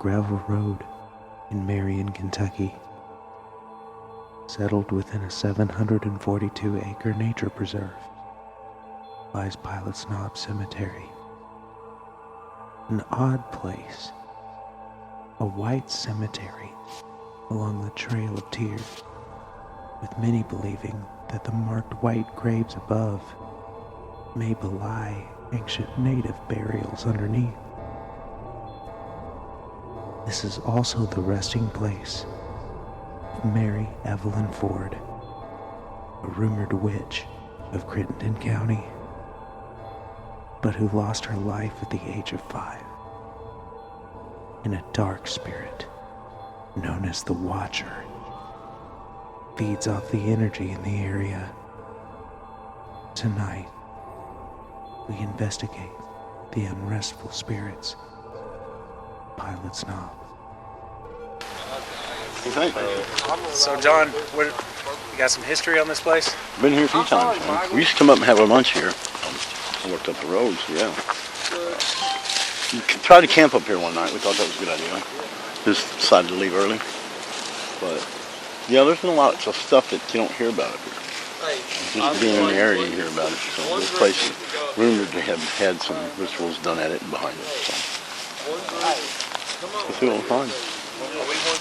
gravel road in Marion, Kentucky, settled within a 742-acre nature preserve, lies Pilot's Knob Cemetery. An odd place, a white cemetery along the Trail of Tears, with many believing that the marked white graves above may belie ancient native burials underneath. This is also the resting place of Mary Evelyn Ford, a rumored witch of Crittenden County, but who lost her life at the age of 5 in a dark spirit known as the Watcher feeds off the energy in the area. Tonight, we investigate the unrestful spirits of Pilot's Knob. So John, you got some history on this place? Been here a few times. Man. We used to come up and have our lunch here. I worked up the road, so yeah. We tried to camp up here one night. We thought that was a good idea. Just decided to leave early. But yeah, there's been a lot of stuff that you don't hear about up here. Just being in the area, you hear about it. So this place is rumored to have had some rituals done at it and behind it. So we'll see what we'll find.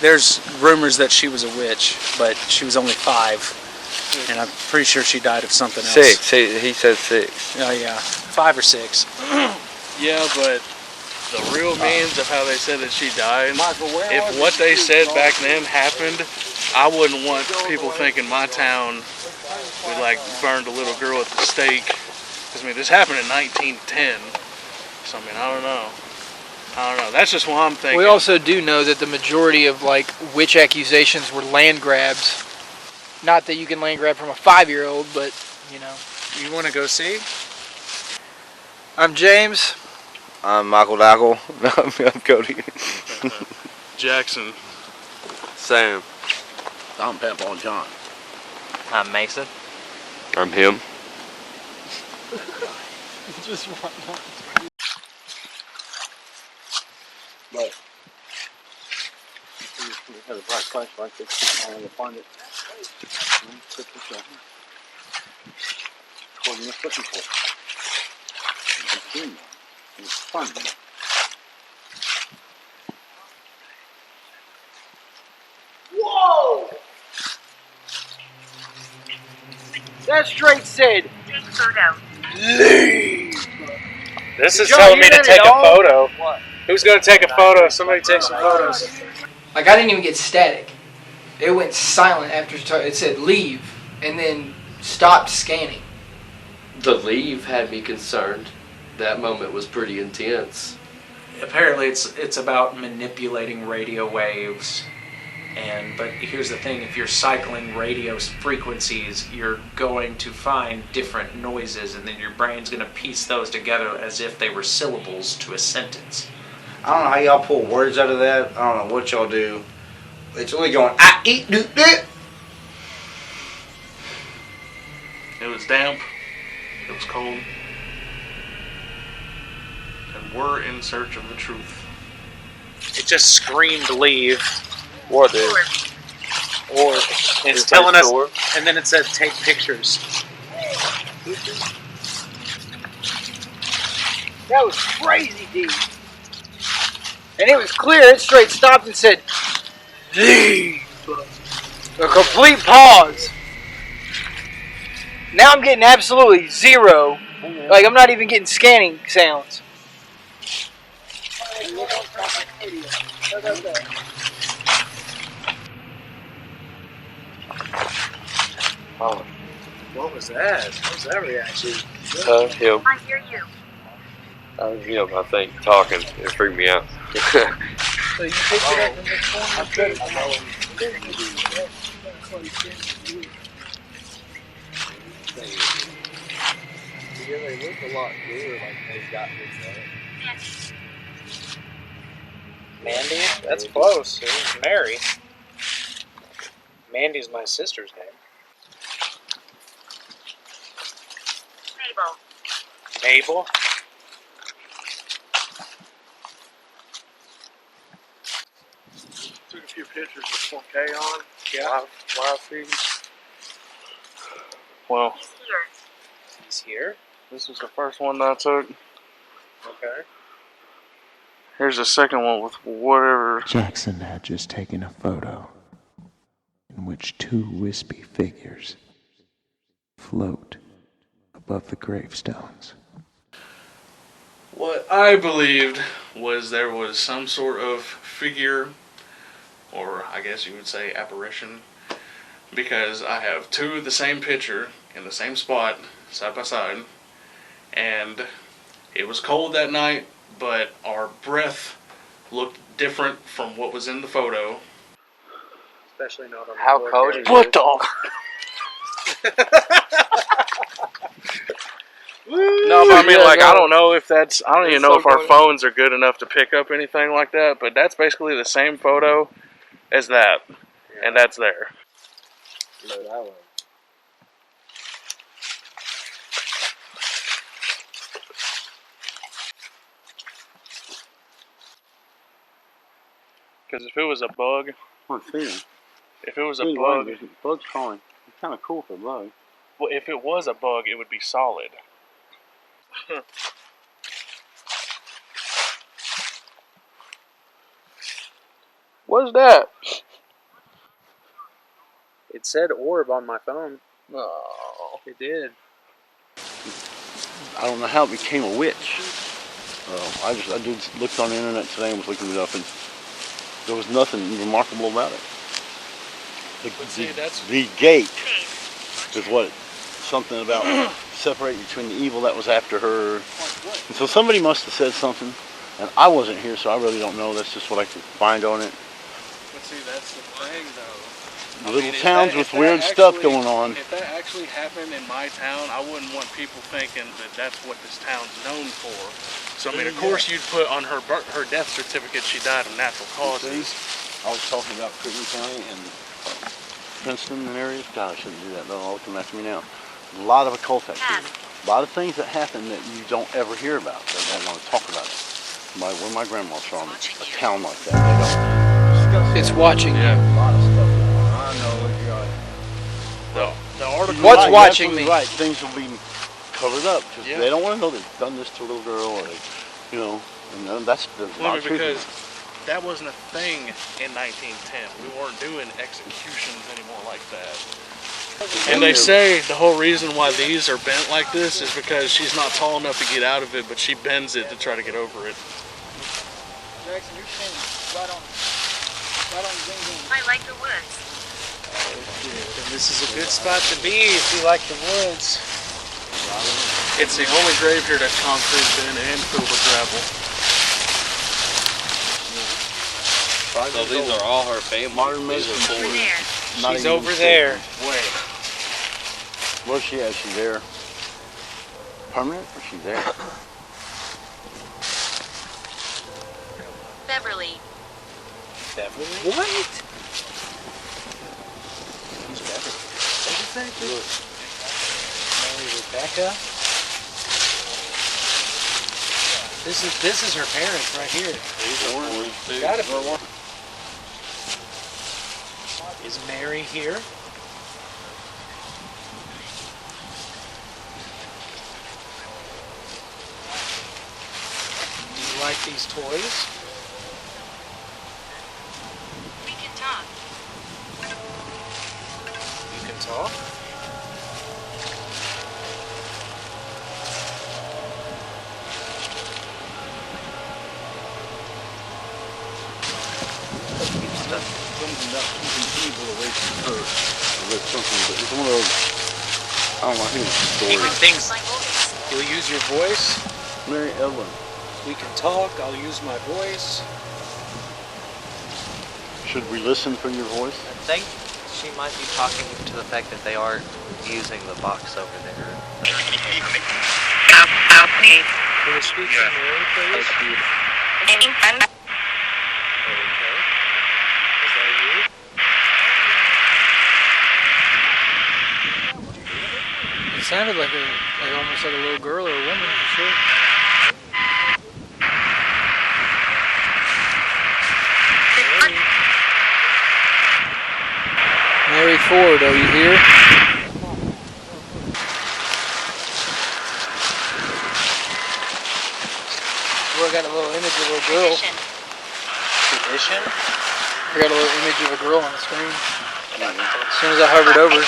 There's rumors that she was a witch, but she was only 5, and I'm pretty sure she died of something else. 6. He said 6. Oh yeah, 5 or 6. Yeah, but the real means of how they said that she died, if what they said back then happened, I wouldn't want people thinking my town, we like burned a little girl at the stake. Because I mean, this happened in 1910. So I mean, I don't know. That's just what I'm thinking. We also do know that the majority of like witch accusations were land grabs. Not that you can land grab from a 5-year-old, but you know. You want to go see? I'm James. I'm Michael Dackle. I'm Cody. Jackson. Sam. I'm Papa and John. I'm Mason. I'm him. Just one. But we had a bright flashlight that's going to find it. Put this on. What are you looking for? It's doing that. It's fun. Whoa! That straight said, leave. This is y'all telling me hear to that take at a all? photo. What? Who's going to take a photo? Somebody take some photos. Like, I didn't even get static. It went silent after it said leave, and then stopped scanning. The leave had me concerned. That moment was pretty intense. Apparently it's about manipulating radio waves, but here's the thing: if you're cycling radio frequencies, you're going to find different noises, and then your brain's going to piece those together as if they were syllables to a sentence. I don't know how y'all pull words out of that. I don't know what y'all do. It's really going, I eat, do, it. It was damp. It was cold. And we're in search of the truth. It just screamed leave, Or it's telling us, and then it said take pictures. That was crazy deep. And it was clear, it straight stopped and said, leave. A complete pause. Now I'm getting absolutely zero. Like, I'm not even getting scanning sounds. Oh, what was that? What was that reaction? him. I hear you. Him, I think, talking. It freaked me out. So you picked it up in the corner? Yeah, they look a lot newer, like they've got this Mandy? That's close. It was Mary. Mandy's my sister's name. Mabel. Mabel? few pictures with 4K on. Yeah. Live feed. Well, He's here. this is the first one that I took. Okay. Here's the second one with whatever. Jackson had just taken a photo in which two wispy figures float above the gravestones. What I believed was there was some sort of figure, or I guess you would say apparition, because I have two of the same picture in the same spot, side by side, and it was cold that night, but our breath looked different from what was in the photo. Especially not on How the cold 4K. is What the? No, but I mean, like, I don't know if that's, I don't even know if our phones are good enough to pick up anything like that, but that's basically the same photo as that, and that's there. No, that one. Because if it was a bug, I'm feeling. if it was a bug, Bug's calling. It's kind of cool for a bug. well, if it was a bug, it would be solid. What's that? It said orb on my phone. Oh. It did. I don't know how it became a witch. I just looked on the internet today and was looking it up, and there was nothing remarkable about it. The gate is what something about separating between the evil that was after her. And so somebody must have said something, and I wasn't here, so I really don't know. That's just what I could find on it. But see, that's the thing, though. Little towns with weird stuff going on. If that actually happened in my town, I wouldn't want people thinking that that's what this town's known for. So, I mean, of course you'd put on her death certificate she died of natural causes. I was talking about Crittenden County and Princeton and areas. God, I shouldn't do that. They'll all come after me now. A lot of occult activity. A lot of things that happen that you don't ever hear about. They don't want to talk about it. When my grandma's from, a town like that, they don't discuss it. It's watching. Yeah. A lot of stuff going on. I know what you're The article. What's right, watching me? Right, things will be covered up because Yeah. they don't want to know they've done this to a little girl, or they, and that's the lot of truth in Because it. that wasn't a thing in 1910. We weren't doing executions anymore like that. And they say the whole reason why these are bent like this is because she's not tall enough to get out of it, but she bends it to try to get over it. Jackson, you're standing right on Zing Zing. I like the woods. And this is a good spot to be if you like the woods. It's the only grave here that's concrete bent and filled with gravel. So these are all her family. Modern These are medicine. Over four. there. Not She's even over there. Wait. Where's she at? She's there. Permanent? Or she's there? Beverly. Beverly? What? Mary Rebecca. This is her parents right here. These are ones too. Gotta be. Is Mary here? Do you like these toys? We can talk. You can talk? Something about keeping evil away from her. I read something, but it's one of those, I don't know, I think it's a story. Things. My voice. You'll use your voice. Mary Ellen. We can talk. I'll use my voice. Should we listen for your voice? I think she might be talking to the fact that they are using the box over there. Can you speak to Mary, please? Okay. Is that you? It sounded like almost like a little girl or a woman for sure. Mary. Mary Ford, are you here? We got a little image of a girl. Edition? I got a little image of a girl on the screen. As soon as I hovered over.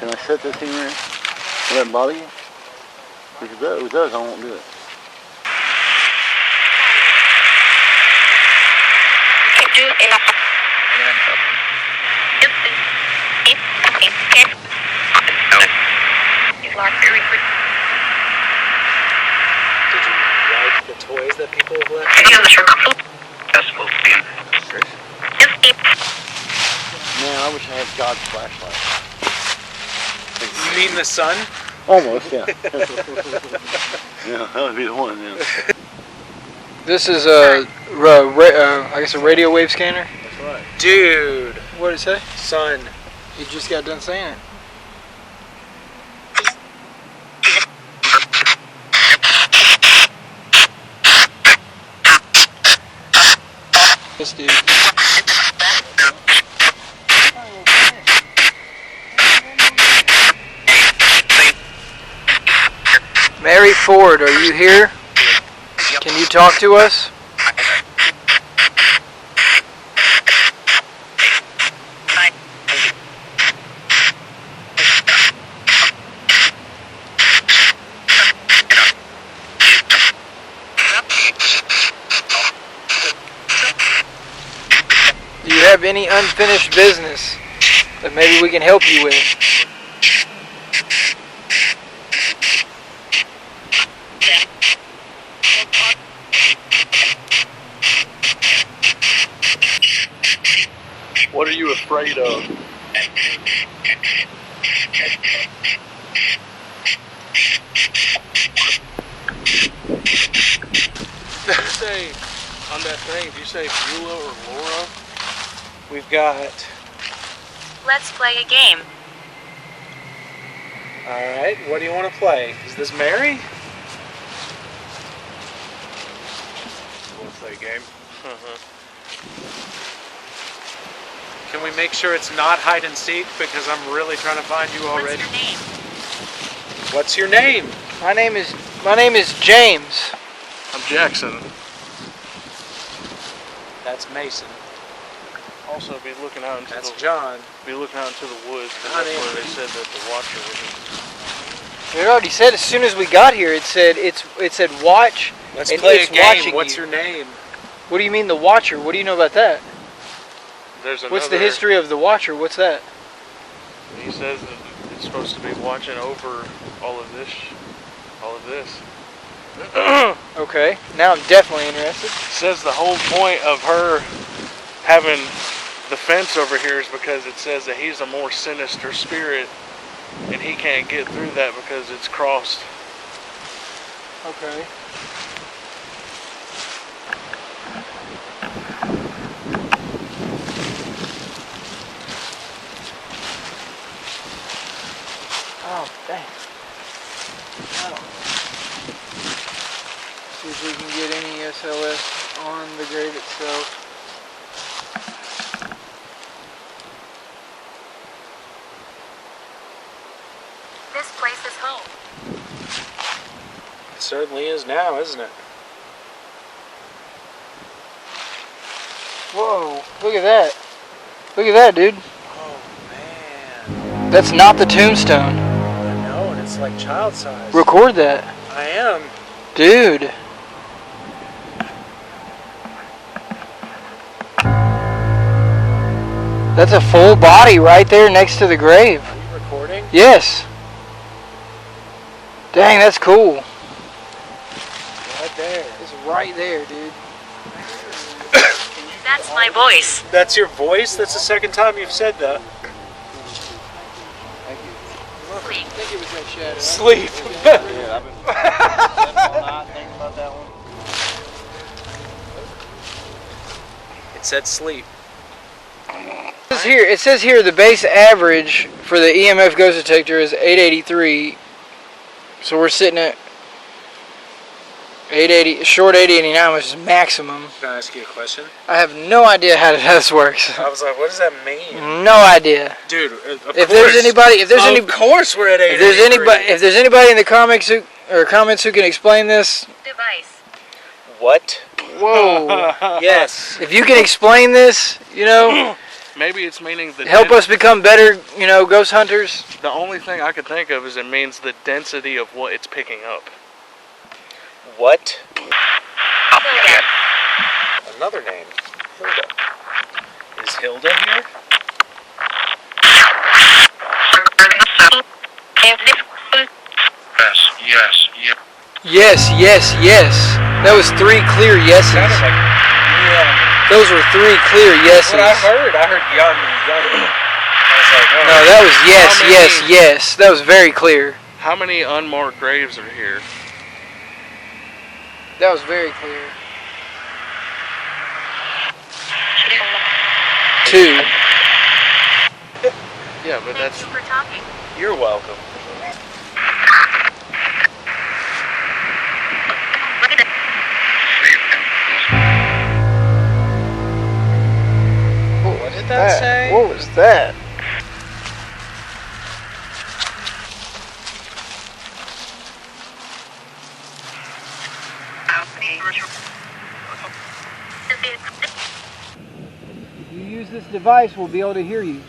Can I set this thing there? Will that bother you? If it does, I won't do it. Did you like the toys that people have left? Man, I wish I had God's flashlight. You mean the sun? Almost, yeah. Yeah, that would be the one, yeah. This is I guess a radio wave scanner. That's right. Dude. What did it say? Sun. You just got done saying it. This dude. Mary Ford, are you here? Can you talk to us? Do you have any unfinished business that maybe we can help you with? What are you afraid of? Did you say on that thing, do you say Beulah or Laura? We've got... Let's play a game. Alright, what do you want to play? Is this Mary? You want to play a game? Can we make sure it's not hide and seek? Because I'm really trying to find you already. What's your name? What's your name? My name is James. I'm Jackson. That's Mason. Also, be looking out into That's the John. be looking out into the woods. 'Cause that's where they said that the Watcher was. It already said as soon as we got here. It said watch. Let's and play it's a game. watching What's you. your name? What do you mean the Watcher? What do you know about that? There's another. What's the history of the Watcher? What's that? He says that it's supposed to be watching over all of this. Okay, now I'm definitely interested. Says the whole point of her having the fence over here is because it says that he's a more sinister spirit and he can't get through that because it's crossed. Okay. Oh, dang. Oh. See if we can get any SLS on the grave itself. This place is home. It certainly is now, isn't it? Whoa, look at that. Look at that, dude. Oh, man. That's not the tombstone. I know, and it's like child size. Record that. I am. Dude. That's a full body right there next to the grave. Are you recording? Yes. Dang, that's cool. Right there. It's right there, dude. That's my voice. That's your voice? That's the second time you've said that. Sleep. I think it was that shadow. Sleep. Yeah, I've been all night thinking about that one. It said sleep. It says here the base average for the EMF ghost detector is 883. So we're sitting at 880, short 889, which is maximum. Can I ask you a question? I have no idea how this works. I was like, what does that mean? No idea. Dude, If there's anybody, of course we're at 883. if there's anybody in the comments who can explain this, Device. What? whoa. Yes. If you can explain this, you know, Maybe it's meaning the help us become better, you know, ghost hunters. The only thing I could think of is it means the density of what it's picking up. What? Hilda. Another name. Hilda. Is Hilda here? Yes. That was 3 clear yeses. Sounded like yeah. Those were 3 clear yeses. That's what I heard. I heard young. I was like, oh. No, that was yes. That was very clear. How many unmarked graves are here? That was very clear. 2. Yeah, but that's... Thank you for talking. You're welcome. What did that say? What was that? If you use this device, we'll be able to hear you.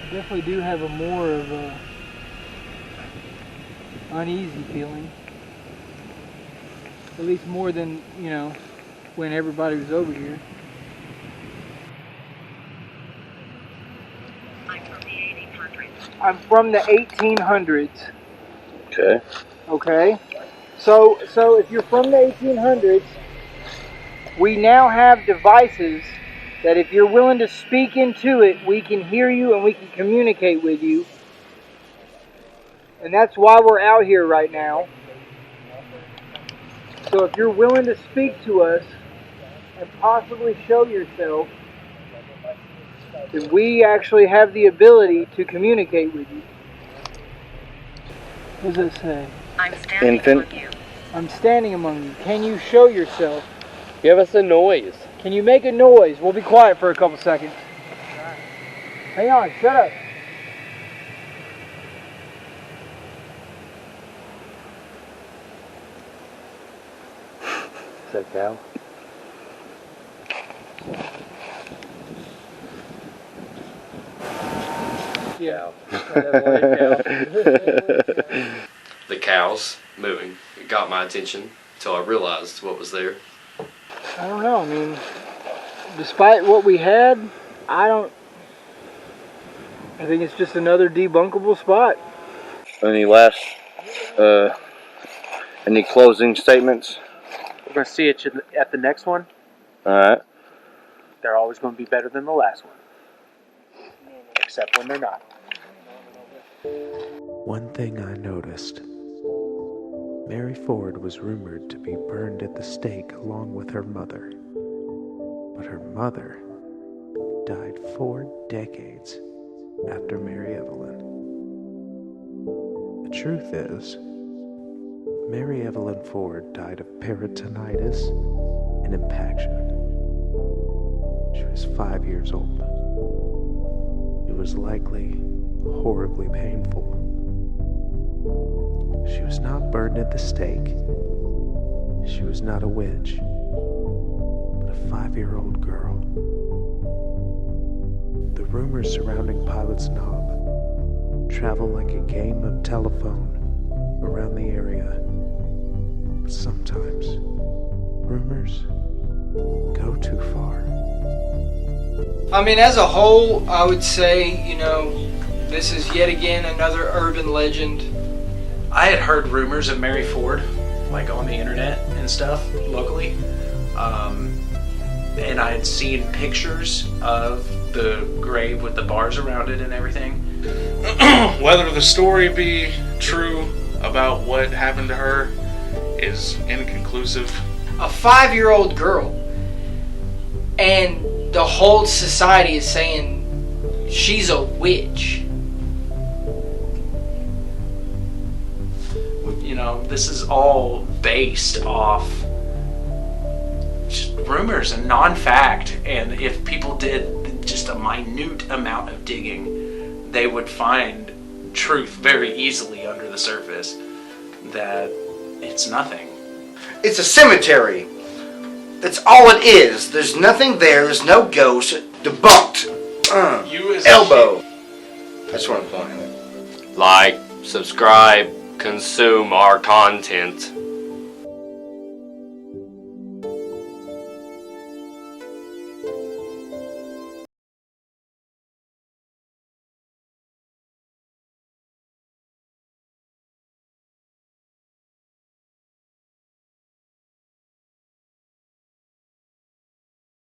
I definitely do have a more of a uneasy feeling. At least more than, you know, when everybody was over here. I'm from the 1800s. Okay. Okay. So if you're from the 1800s, we now have devices that if you're willing to speak into it, we can hear you and we can communicate with you. And that's why we're out here right now. So if you're willing to speak to us and possibly show yourself, then we actually have the ability to communicate with you. What does it say? I'm standing among you. I'm standing among you. Can you show yourself? Give us a noise. Can you make a noise? We'll be quiet for a couple seconds. Hang on, shut up. Is that cow? Yeah. The cows moving. It got my attention until I realized what was there. I don't know. I mean, despite what we had, I think it's just another debunkable spot. Any any closing statements? We're going to see it at the next one. Alright. They're always going to be better than the last one. Except when they're not. One thing I noticed. Mary Ford was rumored to be burned at the stake along with her mother. But her mother died 4 decades after Mary Evelyn. The truth is, Mary Evelyn Ford died of peritonitis and impaction. She was 5 years old. It was likely horribly painful. She was not burned at the stake. She was not a witch, but a 5-year-old girl. The rumors surrounding Pilot's Knob travel like a game of telephone around the area. But sometimes, rumors go too far. I mean, as a whole, I would say, you know, this is yet again another urban legend. I had heard rumors of Mary Ford, like on the internet and stuff, locally. And I had seen pictures of the grave with the bars around it and everything. Whether the story be true about what happened to her is inconclusive. A 5-year-old girl, and the whole society is saying she's a witch. this is all based off just rumors and non-fact. And if people did just a minute amount of digging, they would find truth very easily under the surface that it's nothing. It's a cemetery. That's all it is. There's nothing there. There's no ghost. Debunked. You as elbow. That's what I'm playing. Like, subscribe, consume our content.